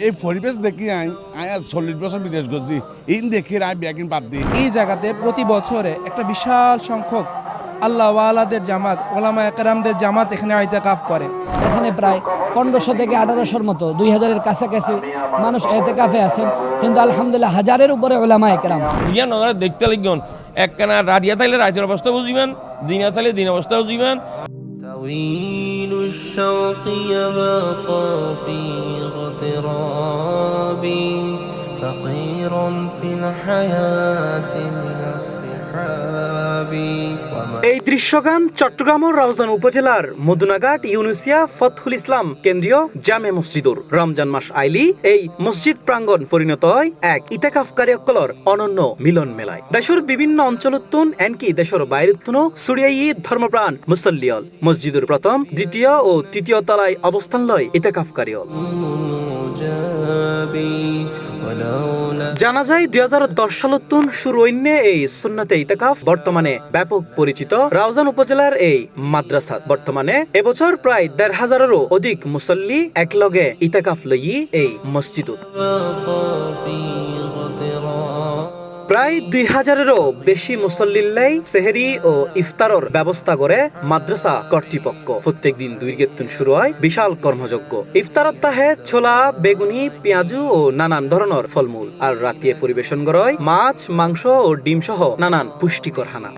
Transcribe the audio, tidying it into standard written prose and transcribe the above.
এই পরিবেশ দেখি আই 40 বছর বিদেশ করছি ইন দেখি আমি ব্যাগিন বাদ দিই। এই জায়গাতে প্রতি বছরে একটা বিশাল সংখ্যক আল্লাহ ওয়ালাদের জামাত, ওলামা একরামদের জামাত এখানে ইতিকাফ করে। এখানে প্রায় 1500 থেকে 1800-র মতো 2000-এর কাছাকাছি মানুষ ইতিকাফে আছেন, কিন্তু আলহামদুলিল্লাহ হাজারের উপরে ওলামা একরাম। জিয়ান ওনারা দেখতে লাগবেন একখানা রাতিয়া থাকলে রাতের অবস্থা বুঝিবেন, দিনা থাকলে দিন অবস্থা বুঝিবেন। طويل الشوق يبقى في اغترابي فقير في الحياة من الصحاب এই দৃশ্যগান চট্টগ্রামের রাউজান উপজেলার মদুনাঘাট ইউনুসিয়া ফতহুল ইসলাম কেন্দ্রীয় জামে মসজিদুর রমজান মাস আইলি এই মসজিদ প্রাঙ্গণ পরিণত হয় এক ইতিকাফকারী অকলর অনন্য মিলন মেলায়। দেশের বিভিন্ন অঞ্চলতুন এনকি দেশের বাইরেতুনও সুরিয়াই ধর্মপ্রাণ মুসল্লিয়ল মসজিদুর প্রথম, দ্বিতীয় ও তৃতীয় তলায় অবস্থান লয় ইতিকাফকারীয়ল। জানা যায় 2010 সালতুন শুরু হইনে এই সুন্নতে ইতিকাফ বর্তমানে ব্যাপক পরিচিত রাউজান উপজেলার এই মাদ্রাসা। বর্তমানে এবছর প্রায় 1500-এরও অধিক মুসল্লি একলগে ইতিকাফ লই এই মসজিদত। প্রায় 2000-এরও বেশি মুসল্লিল্লাই সেহেরি ও ইফতারর ব্যবস্থা করে মাদ্রাসা কর্তৃপক্ষ। প্রত্যেক দিন 2 গেতুন শুরু হয় বিশাল কর্মযজ্ঞ। ইফতারত তাহে ছোলা, বেগুনি, পেঁয়াজু ও নানান ধরনের ফলমূল, আর রাতিয়ে পরিবেশন করা হয় মাছ, মাংস ও ডিম সহ নানান পুষ্টিকর খানা।